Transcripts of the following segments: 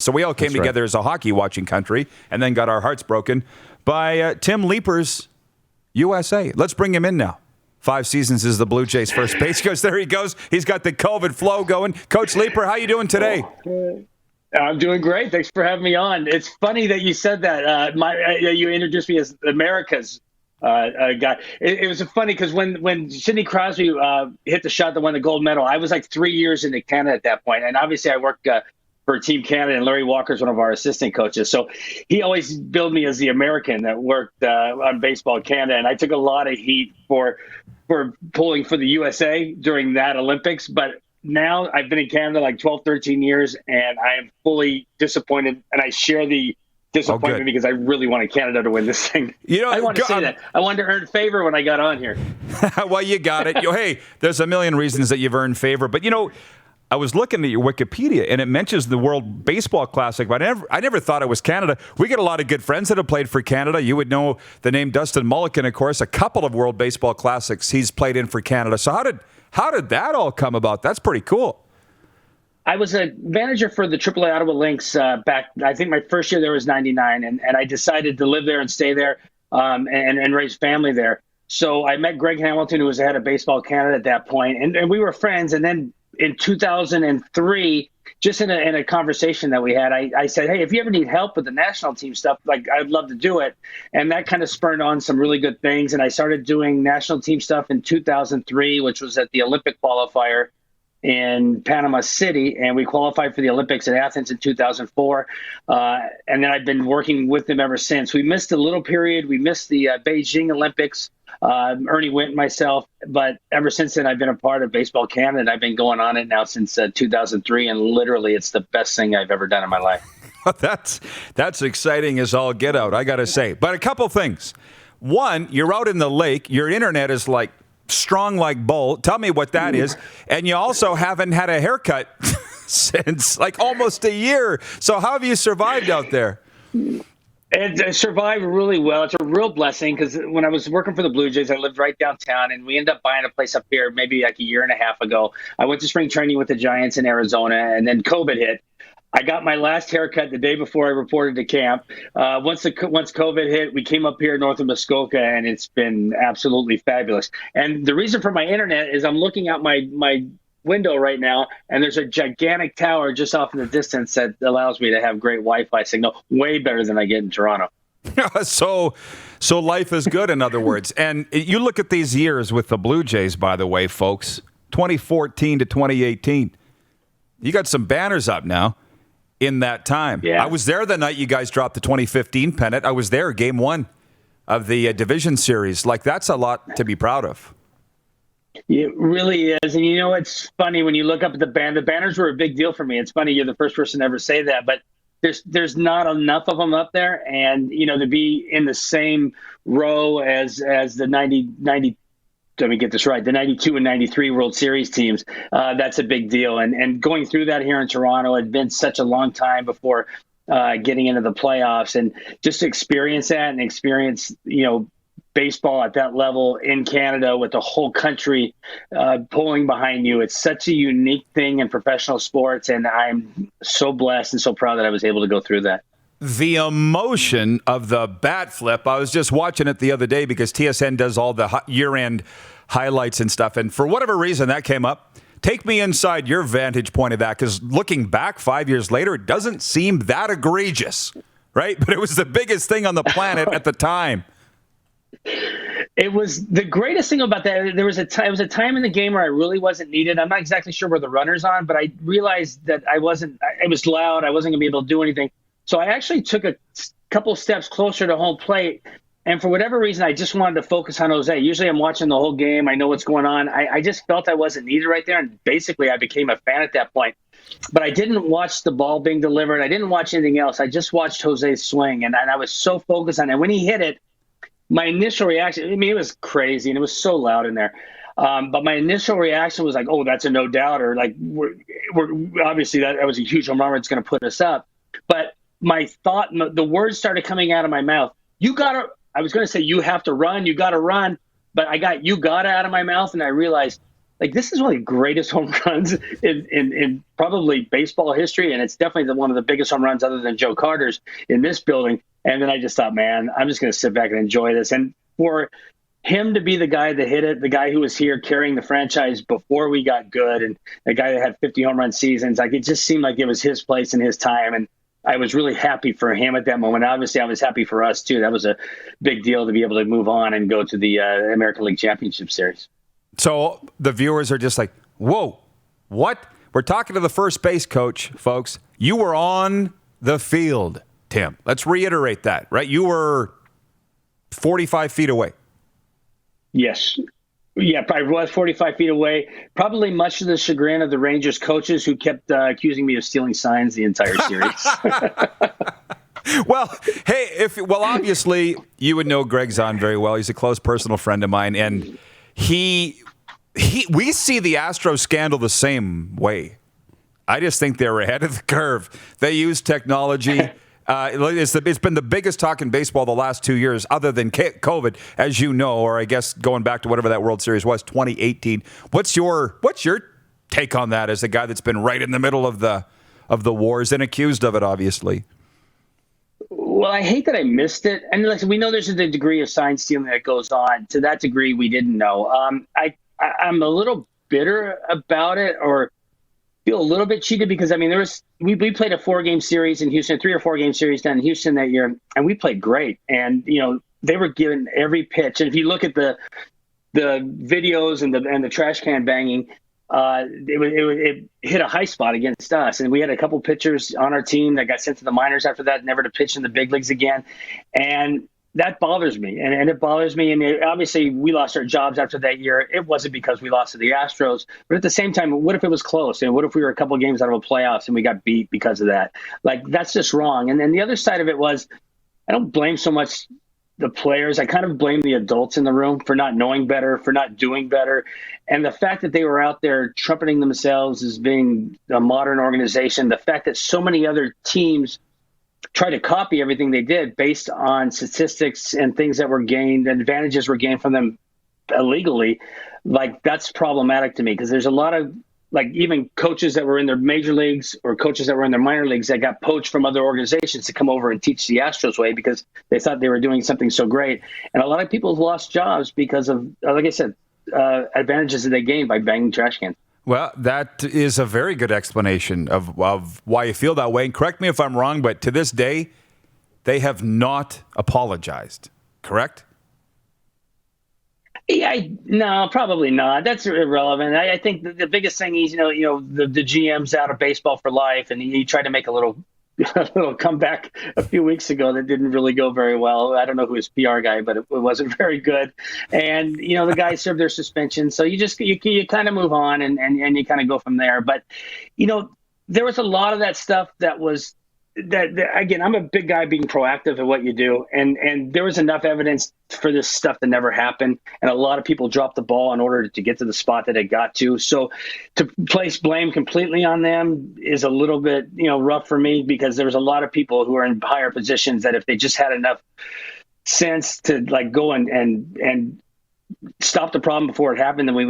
So we all came together as a hockey watching country and then got our hearts broken by Tim Leiper's USA. Let's bring him in now. 5 seasons as the Blue Jays first base coach. There he goes. He's got the COVID flow going. Coach Leiper, how you doing today? I'm doing great. Thanks for having me on. It's funny that you said that. You introduced me as America's guy. It was funny because when Sidney Crosby hit the shot that won the gold medal, I was like 3 years into Canada at that point. And obviously I worked for Team Canada, and Larry Walker's one of our assistant coaches. So he always billed me as the American that worked on Baseball Canada. And I took a lot of heat for pulling for the USA during that Olympics. But now I've been in Canada like 12, 13 years, and I am fully disappointed. And I share the disappointment because I really wanted Canada to win this thing. I wanted to say that. I wanted to earn favor when I got on here. Well, you got it. Hey, there's a million reasons that you've earned favor. But, I was looking at your Wikipedia, and it mentions the World Baseball Classic, but I never thought it was Canada. We get a lot of good friends that have played for Canada. You would know the name Dustin Mulliken, of course, a couple of World Baseball Classics he's played in for Canada. So how did that all come about? That's pretty cool. I was a manager for the AAA Ottawa Lynx back, I think my first year there was 99, and I decided to live there and stay there and raise family there. So I met Greg Hamilton, who was the head of Baseball Canada at that point, and we were friends. And then in 2003, just in a conversation that we had, I said, hey, if you ever need help with the national team stuff, I'd love to do it. And that kind of spurred on some really good things. And I started doing national team stuff in 2003, which was at the Olympic qualifier in Panama City. And we qualified for the Olympics in Athens in 2004. And then I've been working with them ever since. We missed a little period. We missed the Beijing Olympics. Ernie Wint and myself, but ever since then I've been a part of Baseball Canada, and I've been going on it now since 2003, and literally it's the best thing I've ever done in my life. That's exciting as all get out, I gotta say. But a couple things. One, you're out in the lake, your internet is like strong like bull. Tell me what that is. And you also haven't had a haircut since like almost a year. So how have you survived out there? And I survived really well. It's a real blessing because when I was working for the Blue Jays, I lived right downtown, and we ended up buying a place up here maybe like a year and a half ago. I went to spring training with the Giants in Arizona, and then COVID hit. I got my last haircut the day before I reported to camp. Once COVID hit, we came up here north of Muskoka, and it's been absolutely fabulous. And the reason for my internet is I'm looking out my window right now, and there's a gigantic tower just off in the distance that allows me to have great Wi-Fi signal, way better than I get in Toronto. So life is good, in other words. And you look at these years with the Blue Jays, by the way, folks, 2014 to 2018. You got some banners up now in that time. Yeah. I was there the night you guys dropped the 2015 pennant. I was there, game 1 of the division series. Like, that's a lot to be proud of. It really is. And it's funny when you look up at the banners were a big deal for me. It's funny, you're the first person to ever say that, but there's not enough of them up there. And, to be in the same row as the 90, let me get this right, the 92 and 93 World Series teams, that's a big deal. And going through that here in Toronto, it had been such a long time before getting into the playoffs, and just to experience that and experience, baseball at that level in Canada with the whole country pulling behind you. It's such a unique thing in professional sports, and I'm so blessed and so proud that I was able to go through that. The emotion of the bat flip, I was just watching it the other day because TSN does all the year-end highlights and stuff, and for whatever reason that came up. Take me inside your vantage point of that, because looking back 5 years later, it doesn't seem that egregious, right? But it was the biggest thing on the planet at the time. It was the greatest thing about that. There was a time in the game where I really wasn't needed. I'm not exactly sure where the runner's on, but I realized that it was loud. I wasn't going to be able to do anything. So I actually took a couple steps closer to home plate. And for whatever reason, I just wanted to focus on Jose. Usually I'm watching the whole game. I know what's going on. I just felt I wasn't needed right there. And basically I became a fan at that point. But I didn't watch the ball being delivered. I didn't watch anything else. I just watched Jose's swing. And I was so focused on it. When he hit it, my initial reaction, it was crazy, and it was so loud in there. But my initial reaction was like, oh, that's a no doubter. Like, we're obviously that was a huge home run. It's going to put us up. But my thought, the words started coming out of my mouth. I was going to say, you have to run. You got to run. But I got you got out of my mouth, and I realized like, this is one of the greatest home runs in probably baseball history, and it's definitely one of the biggest home runs other than Joe Carter's in this building. And then I just thought, man, I'm just going to sit back and enjoy this. And for him to be the guy that hit it, the guy who was here carrying the franchise before we got good, and the guy that had 50 home run seasons, like, it just seemed like it was his place and his time. And I was really happy for him at that moment. Obviously, I was happy for us too. That was a big deal to be able to move on and go to the American League Championship Series. So the viewers are just like, whoa, what? We're talking to the first base coach, folks. You were on the field, Tim. Let's reiterate that, right? You were 45 feet away. Yes. Yeah, I was 45 feet away, probably much to the chagrin of the Rangers coaches who kept accusing me of stealing signs the entire series. Well, hey, obviously you would know Greg Zahn very well. He's a close personal friend of mine, and we see the Astros scandal the same way. I just think they're ahead of the curve. They use technology. It's been the biggest talk in baseball the last 2 years, other than COVID, as you know, or I guess going back to whatever that World Series was, 2018. What's your take on that as a guy that's been right in the middle of the wars and accused of it, obviously? Well, I hate that I missed it. And listen, we know there's a degree of sign stealing that goes on. To that degree, we didn't know. I'm a little bitter about it, or feel a little bit cheated, because, I mean, we played a 4-game series in Houston, 3 or 4 game series down in Houston that year, and we played great. And, you know, they were given every pitch. And if you look at the videos and the trash can banging, it hit a high spot against us. And we had a couple pitchers on our team that got sent to the minors after that, never to pitch in the big leagues again. And that bothers me. And it bothers me. And obviously, we lost our jobs after that year. It wasn't because we lost to the Astros. But at the same time, what if it was close? And what if we were a couple of games out of a playoffs and we got beat because of that? Like, that's just wrong. And then the other side of it was, I don't blame so much the players. I kind of blame the adults in the room for not knowing better, for not doing better. And the fact that they were out there trumpeting themselves as being a modern organization, the fact that so many other teams try to copy everything they did based on statistics and things that were gained, advantages were gained from them illegally, like, that's problematic to me, because there's a lot of, like, even coaches that were in their major leagues or coaches that were in their minor leagues that got poached from other organizations to come over and teach the Astros way because they thought they were doing something so great. And a lot of people have lost jobs because of, like I said, advantages that they gained by banging trash cans. Well, that is a very good explanation of why you feel that way. And correct me if I'm wrong, but to this day, they have not apologized, correct? Yeah, no, probably not. That's irrelevant. I think the biggest thing is, the GM's out of baseball for life, and he tried to make a little comeback a few weeks ago that didn't really go very well. I don't know who his PR guy, but it wasn't very good. And, the guys served their suspension. So you kind of move on and you kind of go from there. But, there was a lot of that stuff that was that again, I'm a big guy being proactive at what you do. And there was enough evidence for this stuff that never happened. And a lot of people dropped the ball in order to get to the spot that it got to. So to place blame completely on them is a little bit, rough for me, because there was a lot of people who are in higher positions that if they just had enough sense to go and stop the problem before it happened, then we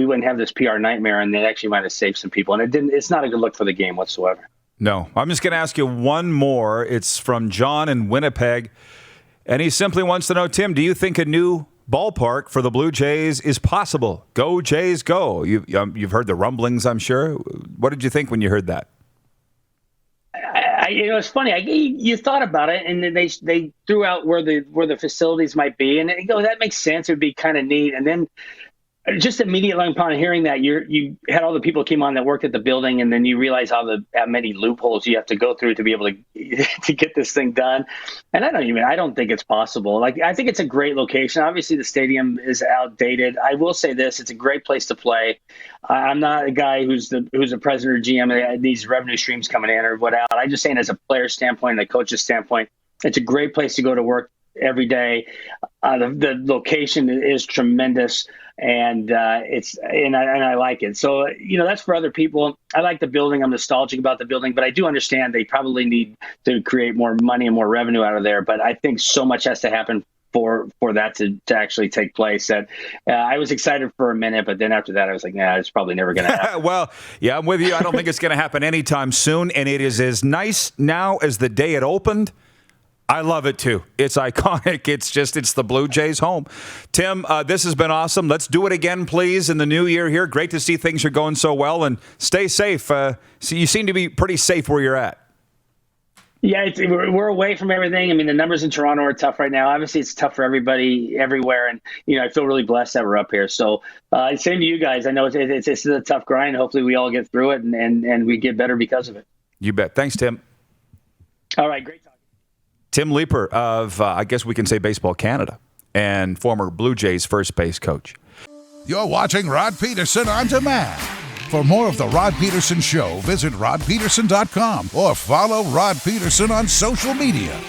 wouldn't have this PR nightmare, and they actually might have saved some people. And it's not a good look for the game whatsoever. No. I'm just going to ask you one more. It's from John in Winnipeg, and he simply wants to know, Tim, do you think a new ballpark for the Blue Jays is possible? Go Jays, go. You've heard the rumblings, I'm sure. What did you think when you heard that? It's funny. You thought about it, and then they threw out where the facilities might be, and that makes sense. It would be kind of neat. And then just immediately upon hearing that, you had all the people came on that worked at the building, and then you realize how many loopholes you have to go through to be able to get this thing done. And I don't think it's possible. I think it's a great location. Obviously, the stadium is outdated. I will say this: it's a great place to play. I'm not a guy who's a president or GM. These revenue streams coming in or what out. I'm just saying, as a player standpoint, the coach's standpoint, it's a great place to go to work every day. The location is tremendous. And I like it. So, that's for other people. I like the building. I'm nostalgic about the building, but I do understand they probably need to create more money and more revenue out of there. But I think so much has to happen for that to actually take place. That I was excited for a minute, but then after that, I was like, nah, it's probably never going to happen. Well, yeah, I'm with you. I don't think it's going to happen anytime soon, and it is as nice now as the day it opened. I love it, too. It's iconic. It's the Blue Jays home. Tim, this has been awesome. Let's do it again, please, in the new year here. Great to see things are going so well, and stay safe. So you seem to be pretty safe where you're at. Yeah, we're away from everything. I mean, the numbers in Toronto are tough right now. Obviously, it's tough for everybody everywhere, and I feel really blessed that we're up here. So, same to you guys. I know it's a tough grind. Hopefully, we all get through it, and we get better because of it. You bet. Thanks, Tim. All right, great talking. Tim Leiper of, I guess we can say, Baseball Canada, and former Blue Jays first base coach. You're watching Rod Pedersen On Demand. For more of The Rod Pedersen Show, visit rodpedersen.com or follow Rod Pedersen on social media.